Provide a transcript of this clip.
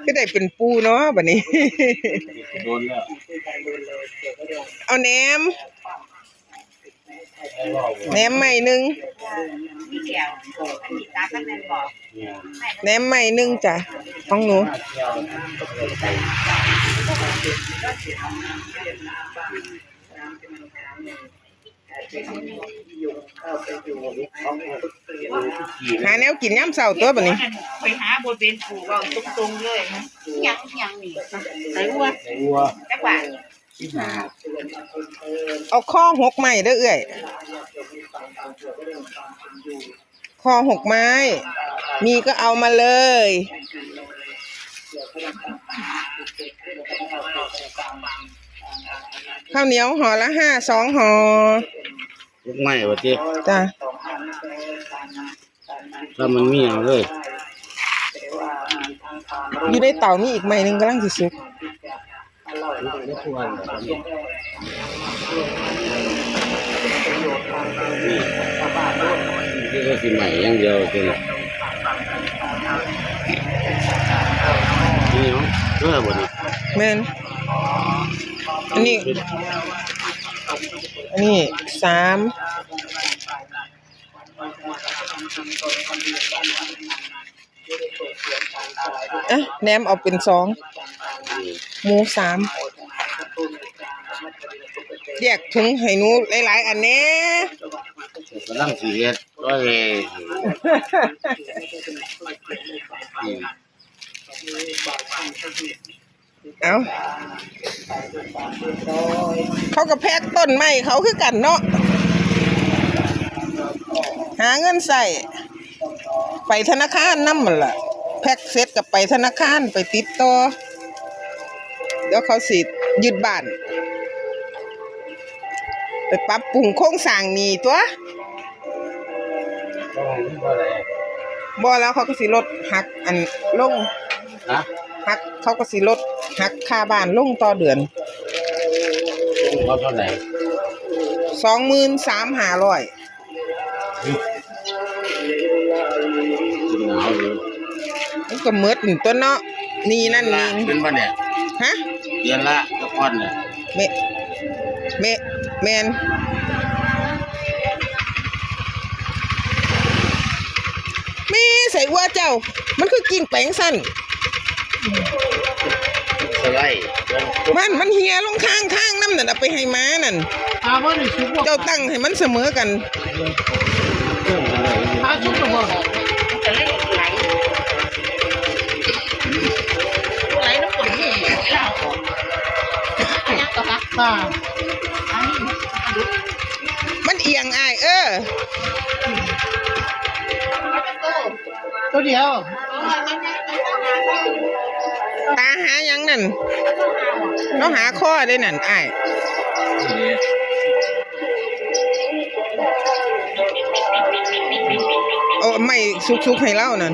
ก็ได้เป็นปูเนาะบัดนี้เอาแหนมใหม่หนึ่งแหนมใหม่หนึ่งจ้ะของหนูหาแนวกินย่ำเสาตัวแบบนี้ไปหาบนเป็นปูว่าตรงๆเลยยังนี่ไอ้วัวจักว่าเอาข้อหกไม้เด้อเอ้ยข้อหกไม้มีก็เอามาเลยข้าวเหนียวห่อละ5 2ห่อลูกไม้วะเจ๊จ้ะถ้ามันมีเอาเลยอยู่ในเตานี่อีกไม้หนึ่งกำลังสิสุกนี่ก็คือใหม่อย่างเดียวเจ๊นี่เนาะเออบ่นี่แม่นอันนี้3แหนมเอาเป็น2หมู3แยกถุงให้หนูหลายๆอันแน่กำลังสิเฮ็ดก็เลยเอาเขาก็แพ็กต้นไม้เขาคือกันเนาะหาเงินใส่ไปธนาคารนำมันล่ะแพ็กเสร็จกับไปธนาคารไปติดต่อเดี๋ยวเขาสิยึดบ้านไปปรับปรุงโครงสร้างนี่ตัวบ่แล้วเขาก็สิลดหักอันลงหักเขาก็สิลดหักค่าบ้านลงต่อเดือนเขาเท่าไหร่23,500มันก็หมดตัวเนาะนี่นั่นนี่เป็นบ่เนี่ยฮะเดือนละตะก้อนเนี่ยแมนมีใส่วัวเจ้ามันคือกินแป้งสั้นสไลด์มันเฮียลงข้างน้ำนั่นเอาไปให้ม้านั่นเจ้าตั้งให้มันเสมอกันชุบกระบอกจะเล่นไหลน้ำฝนนี่เราเนี่ยต่อค่ะมันเอียงอ้ายตัวเดียวตาหายังนั่นเราหาข้อได้นั่นอ้ายโอ้ไม่สุกๆให้เล่านั่น